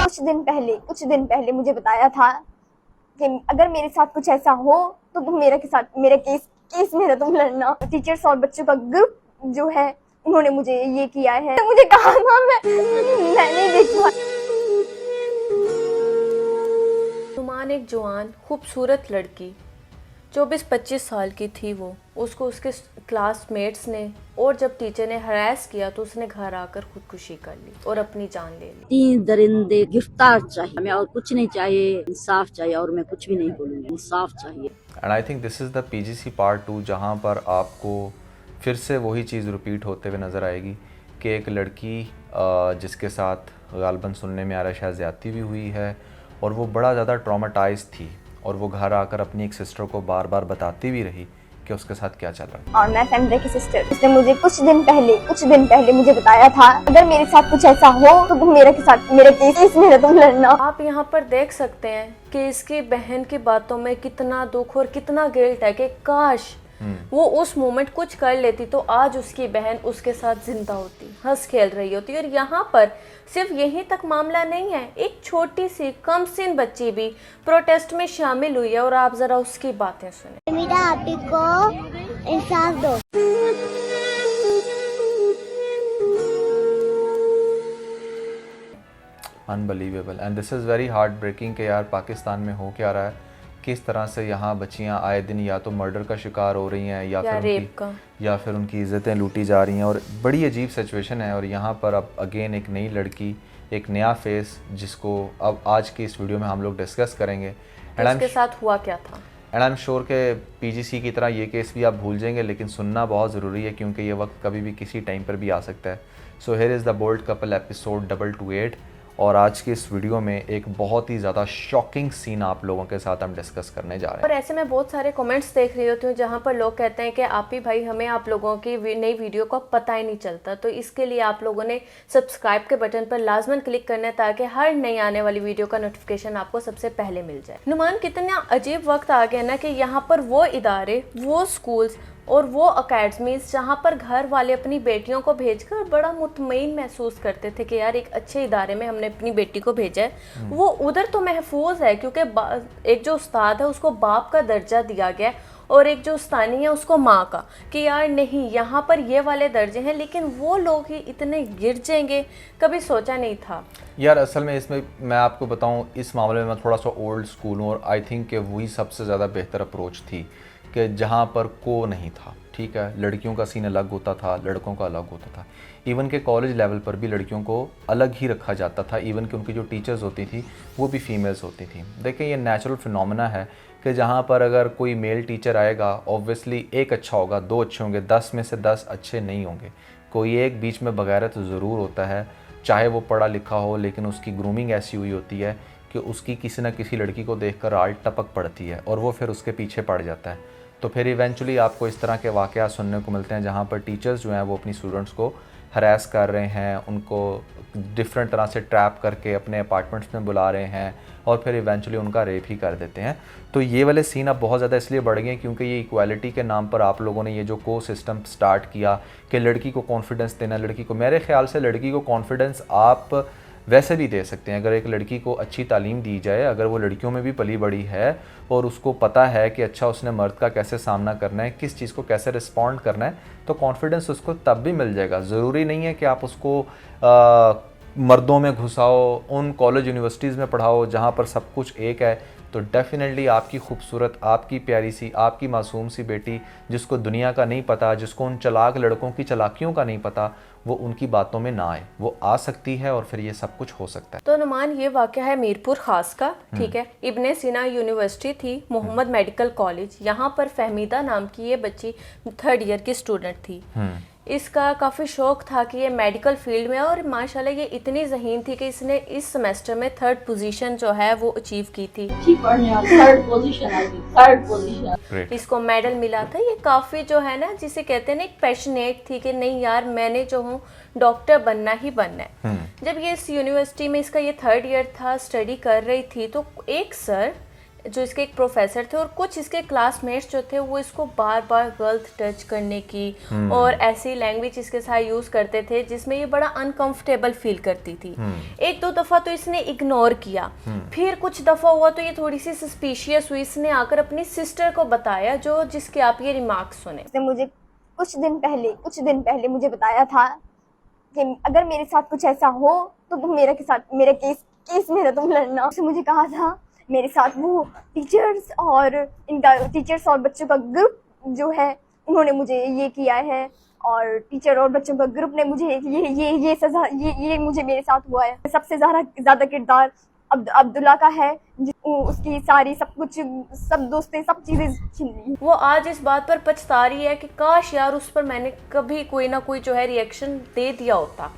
कुछ दिन पहले मुझे बताया था कि अगर मेरे साथ कुछ ऐसा हो तो तुम मेरे केस में तुम लड़ना। टीचर्स और बच्चों का ग्रुप जो है उन्होंने मुझे ये किया है, मुझे कहा था मैं नहीं देखा। नुमान एक जवान खूबसूरत लड़की 24-25 साल की थी वो, उसको उसके क्लासमेट्स ने और जब टीचर ने हरास किया तो उसने घर आकर खुदकुशी कर ली और अपनी जान ले ली। 3 दरिंदे गिरफ्तार चाहिए, हमें और कुछ नहीं चाहिए, इंसाफ चाहिए। और मैं कुछ भी नहीं बोलूँगी, इंसाफ चाहिए। And I think this is the PGC part 2 जहाँ पर आपको फिर से वही चीज़ रिपीट होते हुए नज़र आएगी कि एक लड़की जिसके साथ गालबन सुनने में आ रहा है शायद ज़्यादती भी हुई है और वो बड़ा ज़्यादा ट्रॉमाटाइज थी और वो घर आकर अपनी एक सिस्टर को बार बार बताती भी रही कि उसके साथ क्या चल रहा है। और मैं फैमिली की सिस्टर, उसने मुझे कुछ दिन पहले मुझे बताया था अगर मेरे साथ कुछ ऐसा हो तो तुम मेरे केस में तुम लड़ना। आप यहाँ पर देख सकते हैं कि इसकी बहन की बातों में कितना दुख और कितना गिल्ट है कि काश वो उस मोमेंट कुछ कर लेती तो आज उसकी बहन उसके साथ जिंदा होती, हंस खेल रही होती। और यहाँ पर सिर्फ यहीं तक मामला नहीं है, एक छोटी सी कमसिन बच्ची भी प्रोटेस्ट में शामिल हुई है और आप जरा उसकी बातें सुने। मेरा आपी को इंसाफ दो। Unbelievable and this is very heart breaking कि यार पाकिस्तान में हो क्या रहा है, किस तरह से यहाँ बच्चियाँ आए दिन या तो मर्डर का शिकार हो रही हैं या फिर उनकी इज़्ज़तें लूटी जा रही हैं और बड़ी अजीब सिचुएशन है। और यहाँ पर अब अगेन एक नई लड़की, एक नया फेस जिसको अब आज की इस वीडियो में हम लोग डिस्कस करेंगे। उसके साथ हुआ क्या था एंड आई एम श्योर के पीजीसी की तरह ये केस भी आप भूल जाएंगे, लेकिन सुनना बहुत ज़रूरी है क्योंकि ये वक्त कभी भी किसी टाइम पर भी आ सकता है। So here is the bold couple episode 228 और आज की इस वीडियो में एक बहुत ही ज़्यादा शॉकिंग सीन आप लोगों के साथ हम डिस्कस करने जा रहे हैं। और ऐसे में बहुत सारे कमेंट्स देख रही होती हूँ जहाँ पर लोग कहते हैं कि आप ही भाई हमें आप लोगों की नई वीडियो का पता ही नहीं चलता, तो इसके लिए आप लोगों ने सब्सक्राइब के बटन पर लाजमन क्लिक करना है ताकि हर नई आने वाली वीडियो का नोटिफिकेशन आपको सबसे पहले मिल जाए। नुमान कितना अजीब वक्त आ गया ना कि यहाँ पर वो इदारे, वो स्कूल्स और वो अकेडमीज जहाँ पर घर वाले अपनी बेटियों को भेजकर बड़ा मुतमईन महसूस करते थे कि यार एक अच्छे इदारे में हमने अपनी बेटी को भेजा है, वो उधर तो महफूज है क्योंकि एक जो उस्ताद है उसको बाप का दर्जा दिया गया है और एक जो उस्तानी है उसको माँ का, कि यार नहीं यहाँ पर ये वाले दर्जे हैं, लेकिन वो लोग ही इतने गिर जाएंगे कभी सोचा नहीं था। यार असल में इसमें मैं आपको बताऊँ, इस मामले में मैं थोड़ा सा ओल्ड स्कूल हूँ और आई थिंक कि वही सबसे ज़्यादा बेहतर अप्रोच थी कि जहाँ पर को नहीं था, ठीक है, लड़कियों का सीन अलग होता था, लड़कों का अलग होता था। इवन के कॉलेज लेवल पर भी लड़कियों को अलग ही रखा जाता था, इवन कि उनकी जो टीचर्स होती थी वो भी फीमेल्स होती थी। देखिए ये नेचुरल फिनोमेना है कि जहाँ पर अगर कोई मेल टीचर आएगा ऑब्वियसली एक अच्छा होगा, 2 अच्छे होंगे, 10 में से 10 अच्छे नहीं होंगे, कोई एक बीच में बगैरत ज़रूर होता है, चाहे वो पढ़ा लिखा हो लेकिन उसकी ग्रूमिंग ऐसी हुई होती है कि उसकी किसी न किसी लड़की को देखकर आल टपक पड़ती है और वो फिर उसके पीछे पड़ जाता है। तो फिर इवेंचुअली आपको इस तरह के वाक़यात सुनने को मिलते हैं जहाँ पर टीचर्स जो हैं वो अपनी स्टूडेंट्स को हरास कर रहे हैं, उनको डिफरेंट तरह से ट्रैप करके अपने अपार्टमेंट्स में बुला रहे हैं और फिर इवेंचुअली उनका रेप ही कर देते हैं। तो ये वाले सीन अब बहुत ज़्यादा इसलिए बढ़ गए क्योंकि ये इक्वालिटी के नाम पर आप लोगों ने ये जो को सिस्टम स्टार्ट किया कि लड़की को कॉन्फिडेंस देना, लड़की को, मेरे ख्याल से लड़की को कॉन्फिडेंस आप वैसे भी दे सकते हैं। अगर एक लड़की को अच्छी तालीम दी जाए, अगर वो लड़कियों में भी पली बड़ी है और उसको पता है कि अच्छा उसने मर्द का कैसे सामना करना है, किस चीज़ को कैसे रिस्पॉन्ड करना है, तो कॉन्फिडेंस उसको तब भी मिल जाएगा। ज़रूरी नहीं है कि आप उसको मर्दों में घुसाओ, उन कॉलेज यूनिवर्सिटीज़ में पढ़ाओ जहाँ पर सब कुछ एक है। तो डेफिनेटली आपकी खूबसूरत, आपकी प्यारी सी, आपकी मासूम सी बेटी जिसको दुनिया का नहीं पता, जिसको उन चालाक लड़कों की चालाकियों का नहीं पता, वो उनकी बातों में ना आए, वो आ सकती है और फिर ये सब कुछ हो सकता है। तो नुमान ये वाक़या है मीरपुर खास का, ठीक है। इब्ने सीना यूनिवर्सिटी थी, मोहम्मद मेडिकल कॉलेज, यहाँ पर फहमीदा नाम की ये बच्ची 3rd ईयर की स्टूडेंट थी। इसका काफ़ी शौक था कि ये मेडिकल फील्ड में, और माशाल्लाह ये इतनी ज़हीन थी कि इसने इस सेमेस्टर में 3rd पोजीशन जो है वो अचीव की थी। 3rd पोजीशन इसको मेडल मिला था। ये काफ़ी जो है ना, जिसे कहते हैं ना, एक पैशनेट थी कि नहीं यार मैंने जो हूँ डॉक्टर बनना ही बनना है। जब ये इस यूनिवर्सिटी में इसका ये 3rd ईयर था, स्टडी कर रही थी, तो एक सर जो इसके एक प्रोफेसर थे और कुछ इसके क्लासमेट्स जो थे वो इसको बार बार गलत टच करने की और ऐसी लैंग्वेज इसके साथ यूज़ करते थे जिसमें ये बड़ा अनकंफर्टेबल फील करती थी। एक दो दफ़ा तो इसने इग्नोर किया, फिर कुछ दफ़ा हुआ तो ये थोड़ी सी सस्पिशियस हुई। इसने आकर अपनी सिस्टर को बताया जिसके आप ये रिमार्क्स सुने। उसने मुझे कुछ दिन पहले मुझे बताया था कि अगर मेरे साथ कुछ ऐसा हो तो तुम मेरा केस मेरा तुम लड़ना। उसने मुझे कहा था मेरे साथ वो टीचर्स और बच्चों का ग्रुप जो है उन्होंने मुझे ये किया है और टीचर और बच्चों का ग्रुप ने मुझे ये सजा ये मुझे मेरे साथ हुआ है। सबसे ज्यादा किरदार अब्दुल्ला का है, उसकी सारी सब दोस्तें सब चीजें छीन ली। वो आज इस बात पर पछता रही है कि काश यार उस पर मैंने कभी कोई ना कोई जो है रिएक्शन दे दिया होता।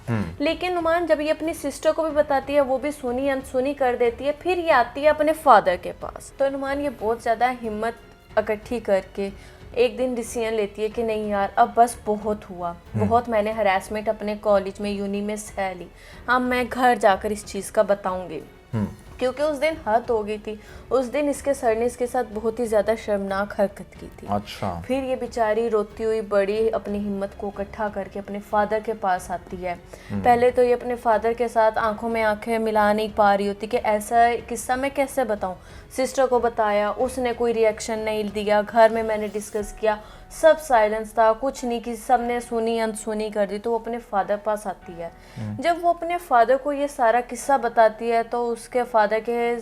लेकिन नुमान जब ये अपनी सिस्टर को भी बताती है वो भी सुनी अनसुनी कर देती है। फिर ये आती है अपने फादर के पास। तो नुमान ये बहुत ज़्यादा हिम्मत इकट्ठी करके एक दिन डिसीजन लेती है कि नहीं यार अब बस बहुत हुआ, बहुत मैंने हरासमेंट अपने कॉलेज में यूनी में सह ली, अब मैं घर जाकर इस चीज़ का बताऊंगी। क्योंकि उस दिन हद हो गई थी। उस दिन इसके सर ने इसके साथ बहुत ही ज़्यादा शर्मनाक हरकत की थी। अच्छा। फिर ये बेचारी रोती हुई बड़ी अपनी हिम्मत को इकट्ठा करके अपने फादर के पास आती है। पहले तो ये अपने फादर के साथ आंखों में आंखें मिला नहीं पा रही होती कि ऐसा किस्सा मैं कैसे बताऊं। सिस्टर को बताया, उसने कोई रिएक्शन नहीं दिया। घर में मैंने डिस्कस किया, सब साइलेंस था, कुछ नहीं कि सबने सुनी अनसुनी कर दी। तो वो अपने फादर पास आती है। जब वो अपने फादर को ये सारा किस्सा बताती है तो उसके फादर के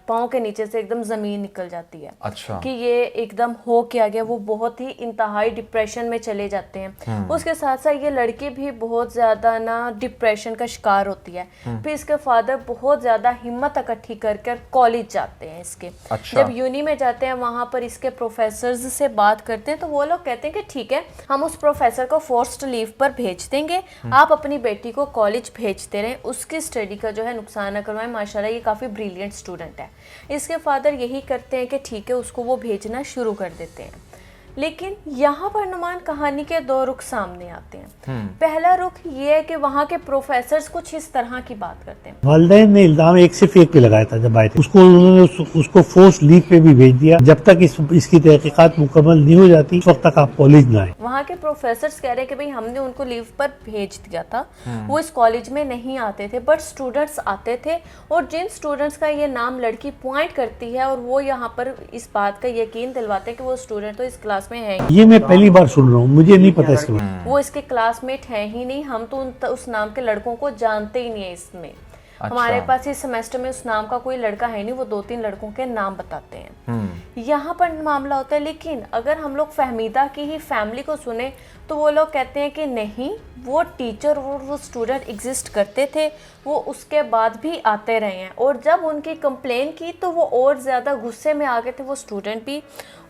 पाँव के नीचे से एकदम ज़मीन निकल जाती है। अच्छा। कि ये एकदम हो क्या गया। वो बहुत ही इंतहाई डिप्रेशन में चले जाते हैं। उसके साथ साथ ये लड़की भी बहुत ज़्यादा ना डिप्रेशन का शिकार होती है। फिर इसके फादर बहुत ज़्यादा हिम्मत इकट्ठी कर कॉलेज जाते हैं इसके। अच्छा। जब यूनी में जाते हैं वहाँ पर इसके प्रोफेसर्स से बात करते हैं तो वो लोग कहते हैं कि ठीक है हम उस प्रोफेसर को फोर्स्ड लीव पर भेज देंगे, आप अपनी बेटी को कॉलेज भेजते रहें, उसकी स्टडी का जो है नुकसान न करवाएं। माशाल्लाह ये काफ़ी ब्रिलियंट स्टूडेंट है। इसके फादर यही करते हैं कि ठीक है उसको वो भेजना शुरू कर देते हैं। लेकिन यहाँ पर नुमान कहानी के दो रुख सामने आते हैं। पहला रुख ये है कि वहाँ के प्रोफेसर्स कुछ इस तरह की बात करते हैं। वालिदैन ने इल्जाम सिर्फ एक पे लगाया था जब आए थे, उन्होंने उसको फोर्स लीव पे भी भेज दिया। जब तक इसकी तहकीकात मुकम्मल नहीं हो जाती उस वक्त तक आप कॉलेज ना आए। वहाँ के प्रोफेसर्स कह रहे हैं कि भाई हमने उनको लीव पर भेज दिया था, वो इस कॉलेज में नहीं आते थे, बट स्टूडेंट्स आते थे। और जिन स्टूडेंट्स का ये नाम लड़की पॉइंट करती है और वो यहाँ पर इस बात का यकीन दिलवाते हैं कि वो स्टूडेंट तो इस क्लास में है। ये मैं पहली बार सुन रहा हूँ, मुझे नहीं पता इसके बारे में। वो इसके क्लासमेट हैं ही नहीं, हम तो उस नाम के लड़कों को जानते ही नहीं है इसमें। अच्छा। हमारे पास इस सेमेस्टर में उस नाम का कोई लड़का है नहीं, वो 2-3 लड़कों के नाम बताते हैं। यहाँ पर मामला होता है। लेकिन अगर हम लोग फहमीदा की ही फैमिली को सुने तो वो लोग कहते हैं कि नहीं, वो टीचर और वो स्टूडेंट एग्जिस्ट करते थे, वो उसके बाद भी आते रहे हैं। और जब उनकी कंप्लेन की तो वो और ज़्यादा गुस्से में आ गए थे, वो स्टूडेंट भी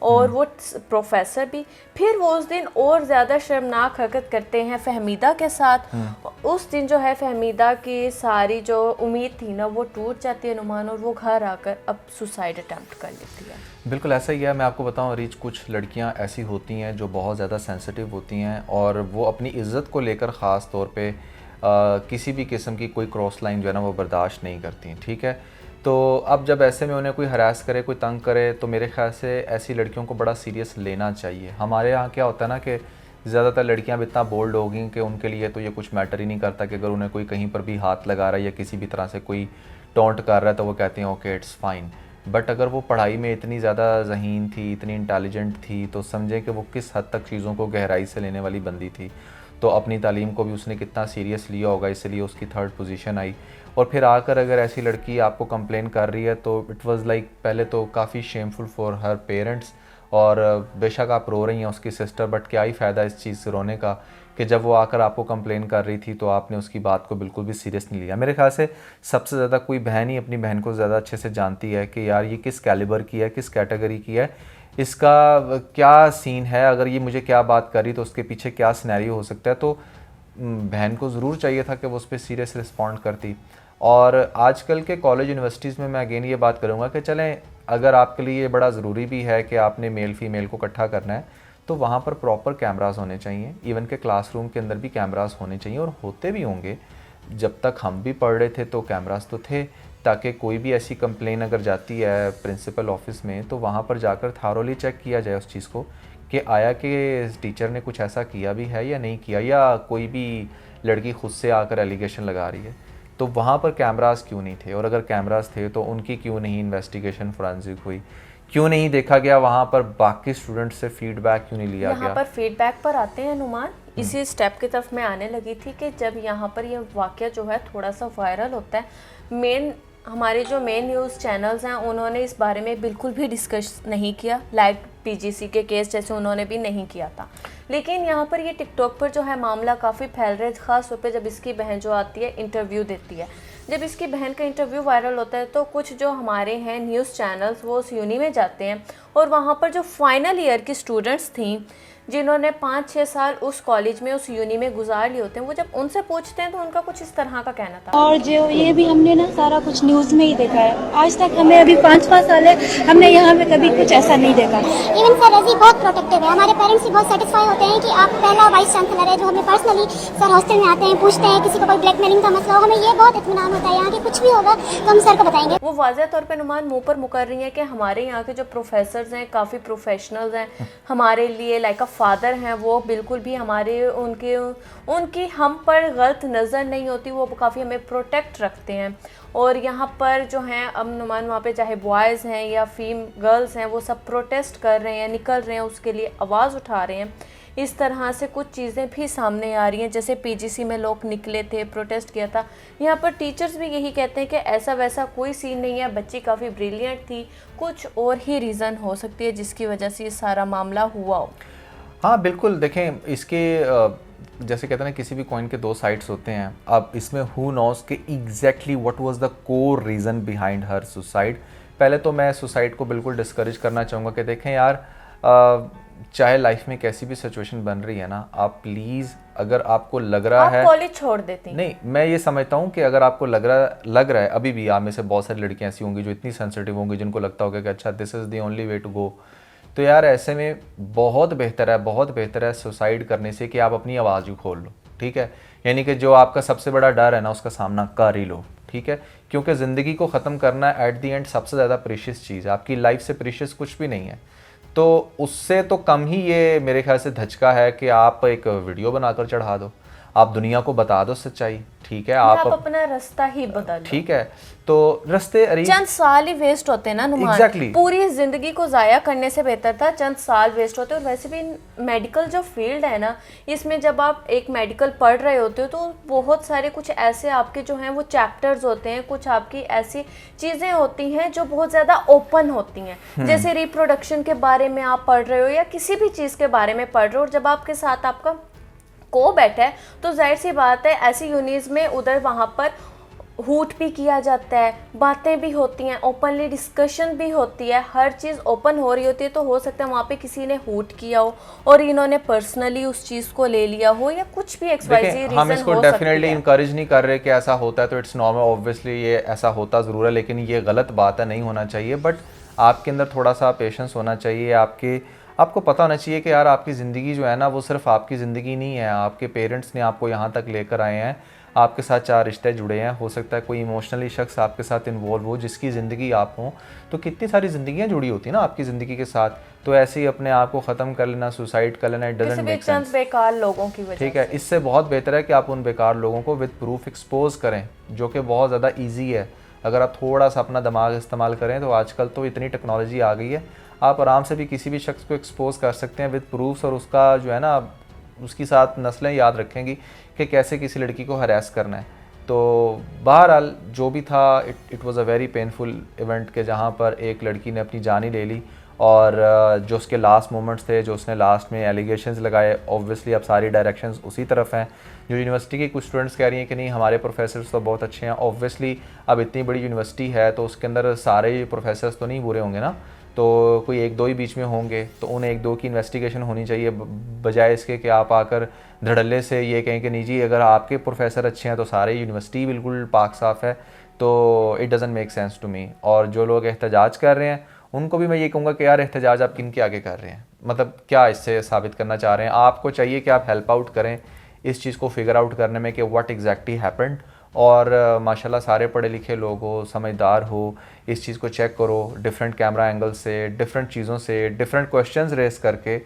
और वो प्रोफेसर भी। फिर वो उस दिन और ज़्यादा शर्मनाक हरकत करते हैं फहमीदा के साथ। उस दिन जो है फहमीदा की सारी जो उम्मीद थी ना वो टूट जाती है नुमान, और वो घर आकर अब सुसाइड अटैम्प्ट कर लेती है। बिल्कुल ऐसा ही है। मैं आपको बताऊं रीच, कुछ लड़कियां ऐसी होती हैं जो बहुत ज़्यादा सेंसिटिव होती हैं और वो अपनी इज़्ज़त को लेकर ख़ास तौर पे किसी भी किस्म की कोई क्रॉस लाइन जो है ना वो बर्दाश्त नहीं करती। ठीक है, तो अब जब ऐसे में उन्हें कोई हरास करे, कोई तंग करे, तो मेरे ख्याल से ऐसी लड़कियों को बड़ा सीरियस लेना चाहिए। हमारे यहाँ क्या होता है ना कि ज़्यादातर लड़कियां भी इतना बोल्ड हो गई कि उनके लिए तो ये कुछ मैटर ही नहीं करता कि अगर उन्हें कोई कहीं पर भी हाथ लगा रहा है या किसी भी तरह से कोई टॉन्ट कर रहा है तो वो कहती हैं ओके इट्स फाइन। बट अगर वो पढ़ाई में इतनी ज़्यादा ज़हीन थी, इतनी इंटेलिजेंट थी, तो समझें कि वो किस हद तक चीज़ों को गहराई से लेने वाली बंदी थी। तो अपनी तालीम को भी उसने कितना सीरियस लिया होगा, इसलिए उसकी 3rd पोजीशन आई। और फिर आकर अगर ऐसी लड़की आपको कंप्लेन कर रही है तो इट वाज़ लाइक पहले तो काफ़ी शेमफुल फॉर हर पेरेंट्स। और बेशक आप रो रही हैं उसकी सिस्टर, बट क्या ही फ़ायदा इस चीज़ से रोने का कि जब वो आकर आपको कंप्लेन कर रही थी तो आपने उसकी बात को बिल्कुल भी सीरियस नहीं लिया। मेरे ख्याल से सबसे ज़्यादा कोई बहन ही अपनी बहन को ज़्यादा अच्छे से जानती है कि यार ये किस कैलिबर की है, किस कैटेगरी की है, इसका क्या सीन है, अगर ये मुझे क्या बात करी तो उसके पीछे क्या सिनेरियो हो सकता है। तो बहन को ज़रूर चाहिए था कि वो उस पर सीरियस रिस्पॉन्ड करती। और आजकल के कॉलेज यूनिवर्सिटीज़ में मैं अगेन ये बात करूँगा कि चलें अगर आपके लिए ये बड़ा ज़रूरी भी है कि आपने मेल फीमेल को इकट्ठा करना है तो वहाँ पर प्रॉपर कैमरास होने चाहिए। इवन के क्लासरूम के अंदर भी कैमरास होने चाहिए और होते भी होंगे। जब तक हम भी पढ़ रहे थे तो कैमरास तो थे, ताकि कोई भी ऐसी कंप्लेन अगर जाती है प्रिंसिपल ऑफिस में तो वहाँ पर जाकर थारोली चेक किया जाए उस चीज़ को कि आया कि टीचर ने कुछ ऐसा किया भी है या नहीं किया, या कोई भी लड़की खुद से आकर एलिगेशन लगा रही है तो वहाँ पर कैमरास क्यों नहीं थे, और अगर कैमरास थे तो उनकी क्यों नहीं इन्वेस्टिगेशन फोरेंसिक हुई, क्यों नहीं देखा गया वहाँ पर बाकी स्टूडेंट से फीडबैक क्यों नहीं लिया गया। यहाँ पर फीडबैक पर आते हैं नुमान, इसी स्टेप की तरफ मैं आने लगी थी कि जब यहाँ पर ये वाक़या जो है थोड़ा सा वायरल होता है, हमारे जो मेन न्यूज़ चैनल्स हैं उन्होंने इस बारे में बिल्कुल भी डिस्कस नहीं किया, लाइक पीजीसी के केस जैसे उन्होंने भी नहीं किया था। लेकिन यहाँ पर ये टिकटॉक पर जो है मामला काफ़ी फैल रहा है, ख़ास तौर पे जब इसकी बहन जो आती है इंटरव्यू देती है। जब इसकी बहन का इंटरव्यू वायरल होता है तो कुछ जो हमारे हैं न्यूज़ चैनल्स वो उस यूनि में जाते हैं और वहाँ पर जो फाइनल ईयर की स्टूडेंट्स थी जिन्होंने 5-6 साल उस कॉलेज में उस यूनि में गुजार लिए होते हैं, वो जब उनसे पूछते हैं तो उनका कुछ इस तरह का कहना था। और जो ये भी हमने ना सारा कुछ न्यूज़ में ही देखा है, आज तक हमें अभी 5 साल है, हमने यहाँ पे कभी कुछ ऐसा नहीं देखा। इवन सर रजी बहुत प्रोटेक्टिव है, हमारे पेरेंट्स भी बहुत सेटिस्फाई होते हैं कि आप पहला वाइस चांसलर है जो हमें पर्सनली सर हॉस्टल में आते हैं, पूछते हैं किसी को कोई ब्लैकमेलिंग का मसला हो, हमें ये बहुत इत्मीनान होता है यहाँ कि कुछ भी होगा तो हम सर को बताएंगे। वो वाज़ह तौर पे नुमान मुंह पर मुकर रही है कि हमारे यहाँ के जो प्रोफेसर्स हैं काफ़ी प्रोफेशनल्स हैं, हमारे लिए लाइक अ फादर हैं, वो बिल्कुल भी हमारे उनकी हम पर गलत नज़र नहीं होती, वो काफ़ी हमें प्रोटेक्ट रखते हैं। और यहाँ पर जो हैं अब नुमान वहाँ पे चाहे बॉयज़ हैं या गर्ल्स हैं वो सब प्रोटेस्ट कर रहे हैं, निकल रहे हैं, उसके लिए आवाज़ उठा रहे हैं। इस तरह से कुछ चीज़ें भी सामने आ रही हैं, जैसे पीजीसी में लोग निकले थे, प्रोटेस्ट किया था। यहाँ पर टीचर्स भी यही कहते हैं कि ऐसा वैसा कोई सीन नहीं है, बच्ची काफ़ी ब्रिलियंट थी, कुछ और ही रीज़न हो सकती है जिसकी वजह से ये सारा मामला हुआ हो। हाँ बिल्कुल, देखें इसके जैसे कहते हैं ना किसी भी कॉइन के दो साइड्स होते हैं। अब इसमें हु नोस कि exactly what was the core reason behind her suicide. पहले तो मैं सुसाइड को बिल्कुल डिस्करेज करना चाहूँगा कि देखें यार, चाहे लाइफ में कैसी भी सिचुएशन बन रही है ना, आप प्लीज़ अगर आपको लग रहा है, आप कॉलेज छोड़ देती हैं। नहीं, मैं ये समझता हूँ कि अगर आपको लग रहा है अभी भी आप में से बहुत सारी लड़कियाँ ऐसी होंगी जो इतनी सेंसिटिव होंगी जिनको लगता होगा कि अच्छा this is the only way to go, तो यार ऐसे में बहुत बेहतर है सुसाइड करने से कि आप अपनी आवाज़ ही खोल लो, ठीक है। यानी कि जो आपका सबसे बड़ा डर है ना उसका सामना कर ही लो, ठीक है। क्योंकि ज़िंदगी को ख़त्म करना एट दी एंड सबसे ज़्यादा प्रीशियस चीज़ है, आपकी लाइफ से प्रीशियस कुछ भी नहीं है। तो उससे तो कम ही ये मेरे ख्याल से धचका है कि आप एक वीडियो बनाकर चढ़ा दो, आप दुनिया को बता दो सच्चाई, ठीक है। आप अपना रास्ता ही बदल, ठीक है। तो रास्ते चंद साल ही वेस्ट होते हैं ना नुमान, exactly. पूरी जिंदगी को जाया करने से बेहतर था चंद साल वेस्ट होते। और वैसे भी मेडिकल जो फील्ड है ना, इसमें जब आप एक मेडिकल पढ़ रहे होते हो तो बहुत सारे कुछ ऐसे आपके जो हैं वो चैप्टर्स होते हैं, कुछ आपकी ऐसी चीज़ें होती हैं जो बहुत ज़्यादा ओपन होती हैं। जैसे रिप्रोडक्शन के बारे में आप पढ़ रहे हो या किसी भी चीज़ के बारे में पढ़ रहे हो, और जब आपके साथ आपका को बैठा है तो जाहिर सी बात है ऐसी यूनिज में उधर वहाँ पर हूट भी किया जाता है, बातें भी होती हैं, ओपनली डिस्कशन भी होती है, हर चीज़ ओपन हो रही होती है। तो हो सकता है वहाँ पे किसी ने हूट किया हो और इन्होंने पर्सनली उस चीज़ को ले लिया हो, या कुछ भी XYZ रीज़न हम इसको डेफिनेटली इंकरेज नहीं कर रहे कि ऐसा होता है तो इट्स नॉर्मल, ऑब्वियसली ये ऐसा होता ज़रूर है, लेकिन ये गलत बात है, नहीं होना चाहिए। बट आपके अंदर थोड़ा सा पेशेंस होना चाहिए, आपको पता होना चाहिए कि यार आपकी ज़िंदगी जो है ना वो सिर्फ आपकी ज़िंदगी नहीं है, आपके पेरेंट्स ने आपको यहाँ तक लेकर आए हैं, आपके साथ 4 रिश्ते जुड़े हैं, हो सकता है कोई इमोशनली शख्स आपके साथ इन्वॉल्व हो जिसकी ज़िंदगी आप हों, तो कितनी सारी ज़िंदगियाँ जुड़ी होती हैं ना आपकी ज़िंदगी के साथ। तो ऐसे ही अपने आप को ख़त्म कर लेना, सुसाइड कर लेना, इट डजंट मेक सेंस, बेकार लोगों की वजह, ठीक है। इससे बहुत बेहतर है कि आप उन बेकार लोगों को विद प्रूफ एक्सपोज करें, जो कि बहुत ज़्यादा ईजी है। अगर आप थोड़ा सा अपना दिमाग इस्तेमाल करें तो आजकल तो इतनी टेक्नोलॉजी आ गई है, आप आराम से भी किसी भी शख्स को एक्सपोज कर सकते हैं विद प्रूफ्स, और उसका जो है ना उसकी साथ नस्लें याद रखेंगी कि कैसे किसी लड़की को हरास करना है। तो बहरहाल जो भी था, it was a very painful event के जहाँ पर एक लड़की ने अपनी जान ही ले ली, और जो उसके लास्ट मोमेंट्स थे, जो उसने लास्ट में एलिगेशंस लगाए, ऑब्वियसली अब सारी डायरेक्शंस उसी तरफ हैं। जो यूनिवर्सिटी के कुछ स्टूडेंट्स कह रही हैं कि नहीं हमारे प्रोफेसर्स तो बहुत अच्छे हैं, ऑब्वियसली अब इतनी बड़ी यूनिवर्सिटी है तो उसके अंदर सारे प्रोफेसर्स तो नहीं बुरे होंगे ना, तो कोई 1-2 ही बीच में होंगे, तो उन 1-2 की इन्वेस्टिगेशन होनी चाहिए, बजाय इसके कि आप आकर धड़ल्ले से ये कहें कि नहीं जी अगर आपके प्रोफेसर अच्छे हैं तो सारे यूनिवर्सिटी बिल्कुल पाक साफ़ है, तो it doesn't make sense to me. और जो लोग एहतजाज कर रहे हैं उनको भी मैं ये कहूँगा कि यार एहतजाज आप किन के आगे कर रहे हैं, मतलब क्या इससे साबित करना चाह रहे हैं। आपको चाहिए कि आप हेल्प आउट करें इस चीज़ को फिगर आउट करने में कि व्हाट एग्जैक्टली हैपेंड, और माशाल्लाह सारे पढ़े लिखे लोग हो, समझदार हो, इस चीज़ को चेक करो डिफरेंट कैमरा एंगल से, डिफरेंट चीज़ों से, डिफरेंट क्वेश्चंस रेस करके,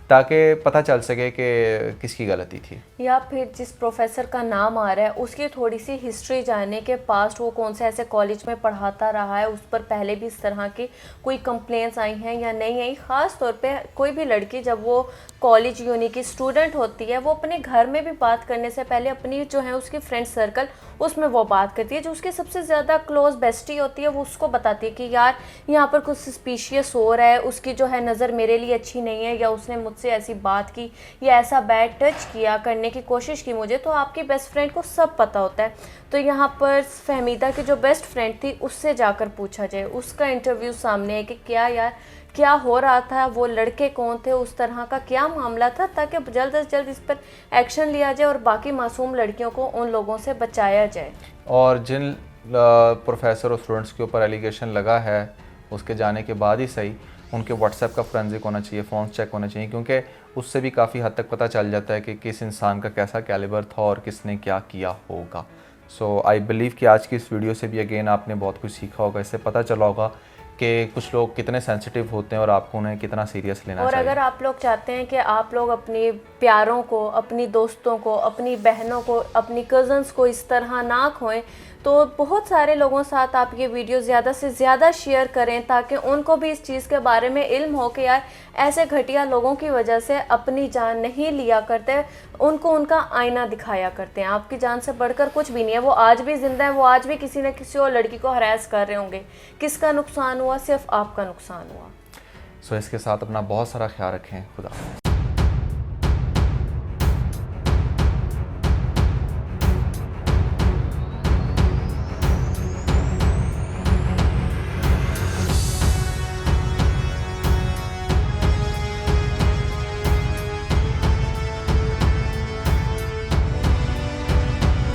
ताकि पता चल सके कि किसकी गलती थी। या फिर जिस प्रोफेसर का नाम आ रहा है उसकी थोड़ी सी हिस्ट्री जानने के, पास्ट वो कौन से ऐसे कॉलेज में पढ़ाता रहा है, उस पर पहले भी इस तरह की कोई कंप्लेंट्स आई हैं या नहीं आई। ख़ास तौर पे कोई भी लड़की जब वो कॉलेज यूनी की स्टूडेंट होती है, वो अपने घर में भी बात करने से पहले अपनी जो है उसकी फ्रेंड सर्कल उसमें वो बात करती है, जो उसकी सबसे ज़्यादा क्लोज बेस्टी होती है वो उसको बताती है कि यार यहाँ पर कुछ सस्पिशियस हो रहा है, उसकी जो है नज़र मेरे लिए अच्छी नहीं है, या उसने मुझसे ऐसी बात की या ऐसा बैड टच किया, करने की कोशिश की मुझे। तो आपकी बेस्ट फ्रेंड को सब पता होता है। तो यहाँ पर फहमीदा की जो बेस्ट फ्रेंड थी उससे जाकर पूछा जाए, उसका इंटरव्यू सामने है कि क्या यार क्या हो रहा था, वो लड़के कौन थे, उस तरह का क्या मामला था, ताकि जल्द से जल्द इस पर एक्शन लिया जाए और बाकी मासूम लड़कियों को उन लोगों से बचाया जाए। और जिन प्रोफेसर और स्टूडेंट्स के ऊपर एलिगेशन लगा है उसके जाने के बाद ही सही उनके व्हाट्सएप का फोरेंसिक होना चाहिए, फ़ोन चेक होना चाहिए, क्योंकि उससे भी काफ़ी हद तक पता चल जाता है कि किस इंसान का कैसा कैलिबर था और किसने क्या किया होगा। सो आई बिलीव कि आज की इस वीडियो से भी अगेन आपने बहुत कुछ सीखा होगा, इससे पता चला होगा कि कुछ लोग कितने सेंसिटिव होते हैं और आपको उन्हें कितना सीरियस लेना चाहिए। और अगर आप लोग चाहते हैं कि आप लोग अपने प्यारों को, अपनी दोस्तों को, अपनी बहनों को, अपनी कज़न्स को इस तरह ना खोएं, तो बहुत सारे लोगों साथ आप ये वीडियो ज़्यादा से ज़्यादा शेयर करें, ताकि उनको भी इस चीज़ के बारे में इल्म हो कि यार ऐसे घटिया लोगों की वजह से अपनी जान नहीं लिया करते, उनको उनका आईना दिखाया करते हैं। आपकी जान से बढ़कर कुछ भी नहीं है। वो आज भी ज़िंदा है, वो आज भी किसी न किसी और लड़की को हरास कर रहे होंगे। किसका नुकसान हुआ? सिर्फ आपका नुकसान हुआ। सो इसके साथ अपना बहुत सारा ख्याल रखें। खुदा हाफ़िज़।